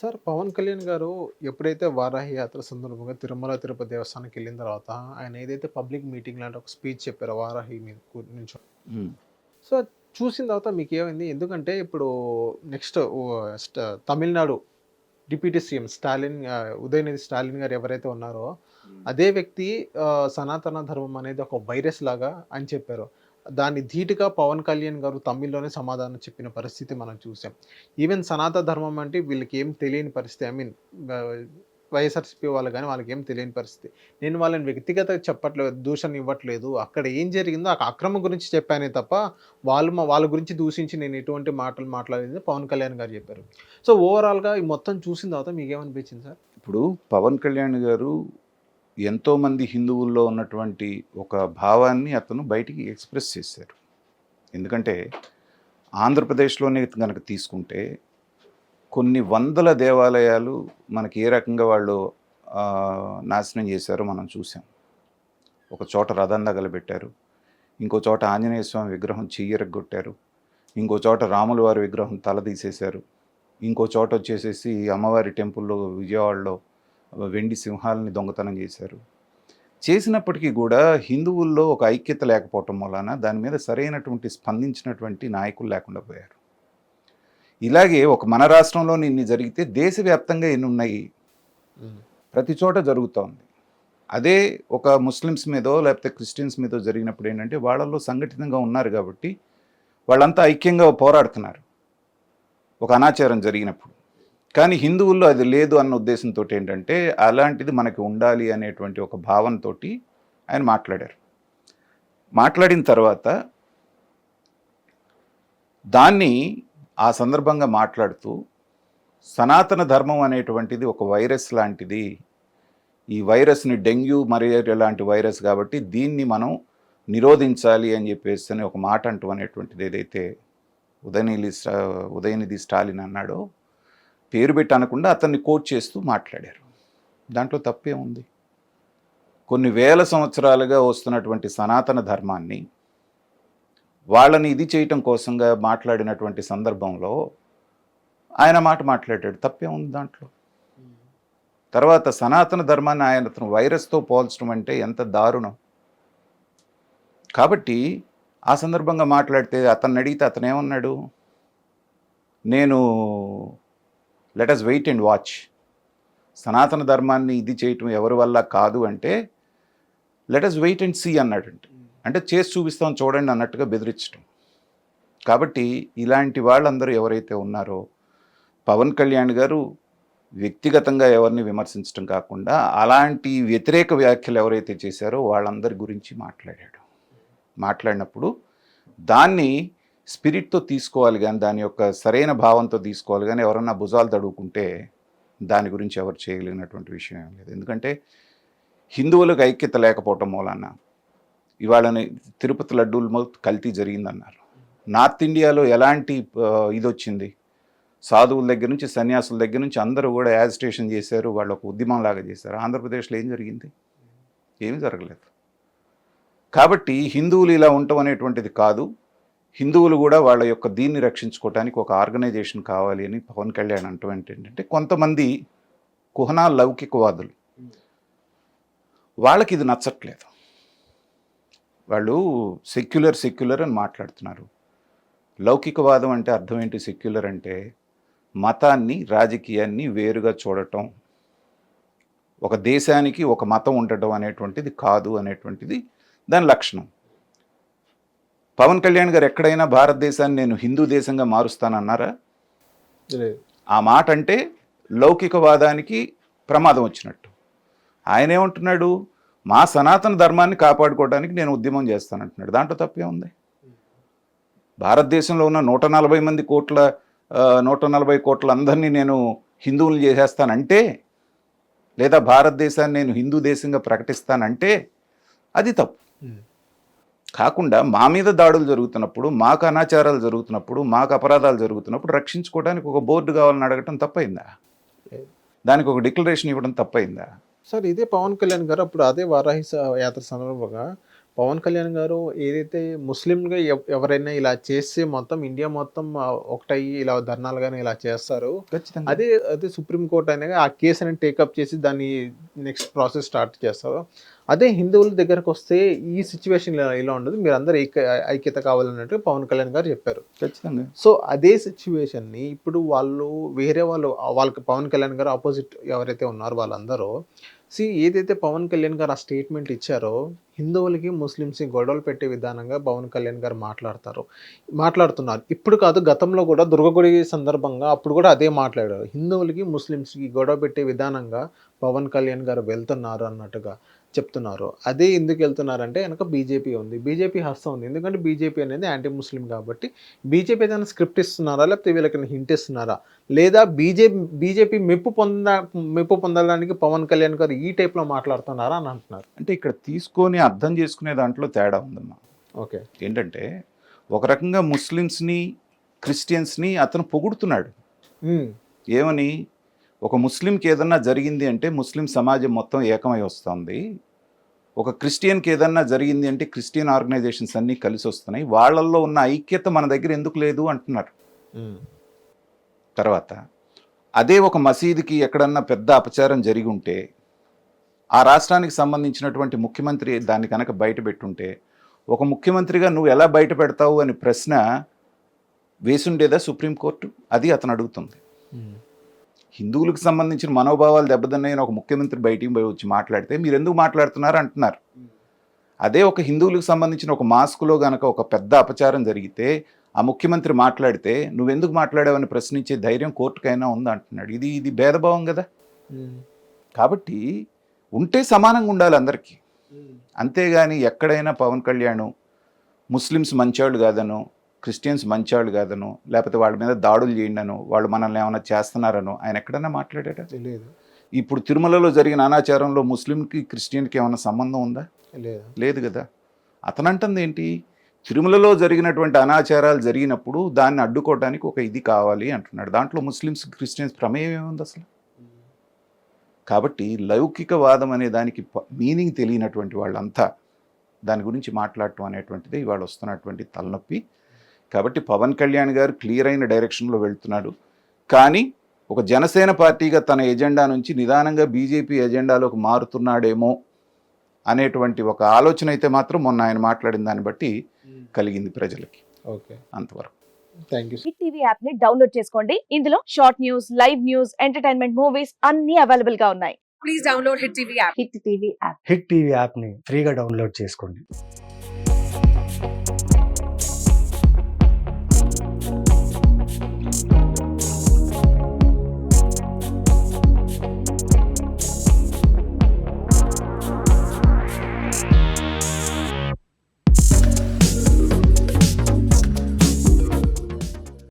Sir Pawan Kalyan గారు ఎప్పుడైతే వారాహి యాత్ర సందర్భంగా తిరుమల తిరుపతి దేవస్థానానికి వెళ్ళిన తర్వాత ఆయన ఏదైతే పబ్లిక్ మీటింగ్ లాంటి ఒక స్పీచ్ చెప్పారో వారాహి మీద నుంచి హ్మ్. సో చూసిన తర్వాత మీకు ఏమైంది? ఎందుకంటే ఇప్పుడు next Tamil Nadu deputy CM Stalin Udhayanidhi Stalin గారు ఎవరైతే ఉన్నారో అదే వ్యక్తి సనాతన ధర్మం అనేది ఒక వైరస్ లాగా అని చెప్పారు. దాన్ని ధీటుగా పవన్ కళ్యాణ్ గారు తమిళ్‌లోనే సమాధానం చెప్పిన పరిస్థితి మనం చూసాం. ఈవెన్ సనాతన ధర్మం అంటే వీళ్ళకి ఏం తెలియని పరిస్థితి. ఐ మీన్ ఆహ్, వైఎస్ఆర్‌సీపీ వాళ్ళు గాని వాళ్ళకేం తెలియని పరిస్థితి. నేను వాళ్ళని వ్యక్తిగతంగా చెప్పట్లేదు, దూషణ ఇవ్వట్లేదు. అక్కడ ఏం జరిగిందో ఆ అక్రమం గురించి చెప్పానే తప్ప వాళ్ళ గురించి దూషించి నేను ఎటువంటి మాటలు మాట్లాడలేదని పవన్ కళ్యాణ్ గారు చెప్పారు. సో ఓవరాల్‌గా ఈ మొత్తం చూసిన తర్వాత మీకేమనిపించింది సార్? ఇప్పుడు పవన్ కళ్యాణ్ గారు ఎంతోమంది హిందువుల్లో ఉన్నటువంటి ఒక భావాన్ని అతను బయటికి ఎక్స్‌ప్రెస్ చేశారు. ఎందుకంటే ఆంధ్రప్రదేశ్‌లోనే గనక తీసుకుంటే కొన్ని వందల దేవాలయాలు మనకి ఏ రకంగా వాళ్ళు నాశనం చేశారో మనం చూసాం. ఒక చోట రథం తగలబెట్టారు. ఇంకో చోట ఆంజనేయ స్వామి విగ్రహం చెయ్యిరగ్గొట్టారు. ఇంకో చోట రాముల వారి విగ్రహం తల తీసేశారు. ఇంకో చోట వచ్చేసేసి అమ్మవారి టెంపుల్‌లో విజయవాడలో వెండి సింహాలని దొంగతనం చేశారు. చేసినప్పటికీ కూడా హిందువుల్లో ఒక ఐక్యత లేకపోవటం వలన దాని మీద సరైనటువంటి స్పందించినటువంటి నాయకులు లేకుండా పోయారు. ఇలాగే ఒక మన రాష్ట్రంలోనే ఇన్ని జరిగితే దేశవ్యాప్తంగా ఎన్ని ఉన్నాయి? హ్మ్. ప్రతి చోట జరుగుతోంది. అదే ఒక ముస్లిమ్స్ మీదో లేకపోతే క్రిస్టియన్స్ మీదో జరిగినప్పుడు ఏంటంటే వాళ్ళల్లో సంఘటితంగా ఉన్నారు కాబట్టి వాళ్ళంతా ఐక్యంగా పోరాడుతున్నారు ఒక అనాచారం జరిగినప్పుడు. కానీ హిందువుల్లో అది లేదు అన్న ఉద్దేశంతో ఏంటంటే అలాంటిది మనకి ఉండాలి అనేటువంటి ఒక భావనతోటి ఆయన మాట్లాడారు. మాట్లాడిన తర్వాత దాన్ని ఆ సందర్భంగా మాట్లాడుతూ సనాతన ధర్మం అనేటువంటిది ఒక వైరస్ లాంటిది. ఈ వైరస్ని డెంగ్యూ మలేరియా లాంటి వైరస్ కాబట్టి దీన్ని మనం నిరోధించాలి అని చెప్పేసి అని ఒక మాట అంటూ అనేటువంటిది ఏదైతే ఉదయనిధి స్టాలిన్ అన్నాడో పేరు పెట్టి అనకుండా అతన్ని కోట్ చేస్తూ మాట్లాడారు. దాంట్లో తప్పే ఉంది? కొన్ని వేల సంవత్సరాలుగా వస్తున్నటువంటి సనాతన ధర్మాన్ని వాళ్ళని ఇది చేయటం కోసంగా మాట్లాడినటువంటి సందర్భంలో ఆయన మాట మాట్లాడాడు. తప్పే ఉంది దాంట్లో? తర్వాత సనాతన ధర్మాన్ని అతను వైరస్తో పోల్చడం అంటే ఎంత దారుణం. కాబట్టి ఆ సందర్భంగా మాట్లాడితే అతన్ని అడిగితే అతను ఏమన్నాడు? నేను let us wait and watch. సనాతన ధర్మాన్ని ఇది చేయటం ఎవరి వల్ల కాదు అంటే let us wait and see అన్నాడంటే, అంటే చేసి చూపిస్తాం చూడండి అన్నట్టుగా బెదిరించడం. కాబట్టి ఇలాంటి వాళ్ళందరూ ఎవరైతే ఉన్నారో పవన్ కళ్యాణ్ గారు వ్యక్తిగతంగా ఎవరిని విమర్శించడం కాకుండా అలాంటి వ్యతిరేక వ్యాఖ్యలు ఎవరైతే చేశారో వాళ్ళందరి గురించి మాట్లాడాడు. మాట్లాడినప్పుడు దాన్ని స్పిరిట్తో తీసుకోవాలి కానీ దాని యొక్క సరైన భావంతో తీసుకోవాలి కానీ ఎవరన్నా భుజాలు తడువుకుంటే దాని గురించి ఎవరు చేయలేనటువంటి విషయం ఏం లేదు. ఎందుకంటే హిందువులకు ఐక్యత లేకపోవటం మూలాన ఇవాళని తిరుపతి లడ్డూలు కల్తీ జరిగిందన్నారు. నార్త్ ఇండియాలో ఎలాంటి ఇది వచ్చింది? సాధువుల దగ్గర నుంచి సన్యాసుల దగ్గర నుంచి అందరూ కూడా యాజిటేషన్ చేశారు, వాళ్ళు ఒక ఉద్యమం లాగా చేశారు. ఆంధ్రప్రదేశ్లో ఏం జరిగింది? ఏమీ జరగలేదు. కాబట్టి హిందువులు ఇలా ఉండటం అనేటువంటిది కాదు. హిందువులు కూడా వాళ్ళ యొక్క దీన్ని రక్షించుకోవడానికి ఒక ఆర్గనైజేషన్ కావాలి అని పవన్ కళ్యాణ్ అంటం ఏంటంటే కొంతమంది కుహనా లౌకికవాదులు వాళ్ళకి ఇది నచ్చట్లేదు. వాళ్ళు సెక్యులర్ అని మాట్లాడుతున్నారు. లౌకికవాదం అంటే అర్థం ఏంటి? సెక్యులర్ అంటే మతాన్ని రాజకీయాన్ని వేరుగా చూడటం, ఒక దేశానికి ఒక మతం ఉండటం అనేటువంటిది కాదు అనేటువంటిది దాని లక్షణం. పవన్ కళ్యాణ్ గారు ఎక్కడైనా భారతదేశాన్ని నేను హిందూ దేశంగా మారుస్తానన్నారా? ఆ మాట అంటే లౌకికవాదానికి ప్రమాదం వచ్చినట్టు. ఆయన ఏమంటున్నాడు? మా సనాతన ధర్మాన్ని కాపాడుకోవడానికి నేను ఉద్యమం చేస్తానంటున్నాడు. దాంట్లో తప్పే ఉంది? భారతదేశంలో ఉన్న 140 కోట్ల అందరినీ నేను హిందువులు చేసేస్తానంటే, లేదా భారతదేశాన్ని నేను హిందూ దేశంగా ప్రకటిస్తానంటే అది తప్పు. కాకుండా మా మీద దాడులు జరుగుతున్నప్పుడు, మాకు అనాచారాలు జరుగుతున్నప్పుడు, మాకు అపరాధాలు జరుగుతున్నప్పుడు రక్షించుకోవడానికి ఒక బోర్డు కావాలని అడగటం తప్పైందా? దానికి ఒక డిక్లరేషన్ ఇవ్వడం తప్పైందా? సార్ ఇదే పవన్ కళ్యాణ్ గారు అప్పుడు అదే వారాహి యాత్ర సందర్భంగా పవన్ కళ్యాణ్ గారు ఏదైతే ముస్లింగా ఎవరైనా ఇలా చేస్తే మొత్తం ఇండియా మొత్తం ఒకటయ్యి ఇలా ధర్నాలు కానీ ఇలా చేస్తారు. ఖచ్చితంగా. అదే అదే సుప్రీంకోర్టు అనేది ఆ కేసుని టేకప్ చేసి దాన్ని నెక్స్ట్ ప్రాసెస్ స్టార్ట్ చేస్తారు. అదే హిందువుల దగ్గరకు వస్తే ఈ సిచ్యువేషన్ ఇలా ఉండదు. మీరందరూ ఐక్యత కావాలన్నట్టు పవన్ కళ్యాణ్ గారు చెప్పారు. ఖచ్చితంగా. సో అదే సిచ్యువేషన్‌ని ఇప్పుడు వాళ్ళు వేరే వాళ్ళకి పవన్ కళ్యాణ్ గారు అపోజిట్ ఎవరైతే ఉన్నారో వాళ్ళందరూ ఏదైతే పవన్ కళ్యాణ్ గారు ఆ స్టేట్మెంట్ ఇచ్చారో హిందువులకి, ముస్లిమ్స్‌కి గొడవలు పెట్టే విధానంగా పవన్ కళ్యాణ్ గారు మాట్లాడుతున్నారు. ఇప్పుడు కాదు గతంలో కూడా దుర్గగుడి సందర్భంగా అప్పుడు కూడా అదే మాట్లాడారు. హిందువులకి, ముస్లిమ్స్‌కి గొడవ పెట్టే విధానంగా పవన్ కళ్యాణ్ గారు వెళ్తున్నారు అన్నట్టుగా చెప్తున్నారు. అదే ఎందుకు వెళ్తున్నారంటే వెనక బీజేపీ ఉంది. బీజేపీ హస్తం ఉంది. ఎందుకంటే బీజేపీ అనేది యాంటీ ముస్లిం కాబట్టి బీజేపీ ఏదైనా స్క్రిప్ట్ ఇస్తున్నారా? లేకపోతే వీళ్ళకి హింట్ ఇస్తున్నారా? లేదా బీజేపీ మెప్పు పొందడానికి పవన్ కళ్యాణ్ గారు ఈ టైప్‌లో మాట్లాడుతున్నారా అని అంటున్నారు. అంటే ఇక్కడ తీసుకొని అర్థం చేసుకునే దాంట్లో తేడా ఉందమ్మా. ఓకే. ఏంటంటే ఒక రకంగా ముస్లిమ్స్‌ని, క్రిస్టియన్స్‌ని అతను పొగుడుతున్నాడు. హ్మ్. ఏమని? ఒక ముస్లింకి ఏదన్నా జరిగింది అంటే ముస్లిం సమాజం మొత్తం ఏకమై వస్తుంది. ఒక క్రిస్టియన్కి ఏదన్నా జరిగింది అంటే క్రిస్టియన్ ఆర్గనైజేషన్స్ అన్నీ కలిసి వస్తున్నాయి. వాళ్ళల్లో ఉన్న ఐక్యత మన దగ్గర ఎందుకు లేదు అంటున్నారు. హ్మ్. తర్వాత అదే ఒక మసీదుకి ఎక్కడన్నా పెద్ద అపచారం జరిగి ఉంటే ఆ రాష్ట్రానికి సంబంధించినటువంటి ముఖ్యమంత్రి దాన్ని కనుక బయట పెట్టుంటే ఒక ముఖ్యమంత్రిగా నువ్వు ఎలా బయట పెడతావు అని ప్రశ్న వేసుండేదా సుప్రీంకోర్టు? అది అతను అడుగుతుంది. హ్మ్. హిందువులకు సంబంధించిన మనోభావాలు దెబ్బతిన్నాయని ఒక ముఖ్యమంత్రి బయటికి పోయి వచ్చి మాట్లాడితే మీరు ఎందుకు మాట్లాడుతున్నారు అంటున్నారు. అదే ఒక హిందువులకు సంబంధించిన ఒక మాస్కులో గనక ఒక పెద్ద అపచారం జరిగితే ఆ ముఖ్యమంత్రి మాట్లాడితే నువ్వెందుకు మాట్లాడావని ప్రశ్నించే ధైర్యం కోర్టుకైనా ఉంది అంటున్నాడు. ఇది భేదభావం కదా. హ్మ్. కాబట్టి ఉంటే సమానంగా ఉండాలి అందరికీ. అంతేగాని ఎక్కడైనా పవన్ కళ్యాణ్ ముస్లిమ్స్ మంచోళ్ళు కాదనో, క్రిస్టియన్స్ మంచోళ్ళు కాదనో, లేకపోతే వాళ్ళ మీద దాడులు చేయండనో, వాళ్ళు మనల్ని ఏమైనా చేస్తున్నారనో ఆయన ఎక్కడైనా మాట్లాడాడా? లేదు. ఇప్పుడు తిరుమలలో జరిగిన అనాచారంలో ముస్లింకి, క్రిస్టియన్కి ఏమైనా సంబంధం ఉందా? లేదు. లేదు కదా. అతనంటుంది ఏంటి? తిరుమలలో జరిగినటువంటి అనాచారాలు జరిగినప్పుడు దాన్ని అడ్డుకోవడానికి ఒక ఇది కావాలి అంటున్నాడు. దాంట్లో ముస్లిమ్స్, క్రిస్టియన్స్ ప్రమేయం ఏముంది అసలు? కాబట్టి లౌకికవాదం అనే దానికి మీనింగ్ తెలియనటువంటి వాళ్ళంతా దాని గురించి మాట్లాడటం అనేటువంటిది ఇవాళ వస్తున్నటువంటి తలనొప్పి. కాబట్టి పవన్ కళ్యాణ్ గారు క్లియర్ అయిన డైరెక్షన్లో వెళ్తున్నాడు. కానీ ఒక జనసేన పార్టీగా తన ఎజెండా నుంచి నిదానంగా బీజేపీ ఎజెండాలోకి మారుతున్నాడేమో అనేటువంటి ఒక ఆలోచన అయితే మాత్రం మొన్న ఆయన మాట్లాడిన దాన్ని బట్టి కలిగింది ప్రజలకి. ఓకే. అంతవరకు. Thank you. Hit TV app ని డౌన్లోడ్ చేసుకోండి. ఇందులో short news, live news, entertainment movies అన్ని అవైలబుల్ గా ఉన్నాయి. Please download hit TV app. Hit TV app. Hit TV యాప్ని ఫ్రీగా డౌన్లోడ్ చేసుకోండి.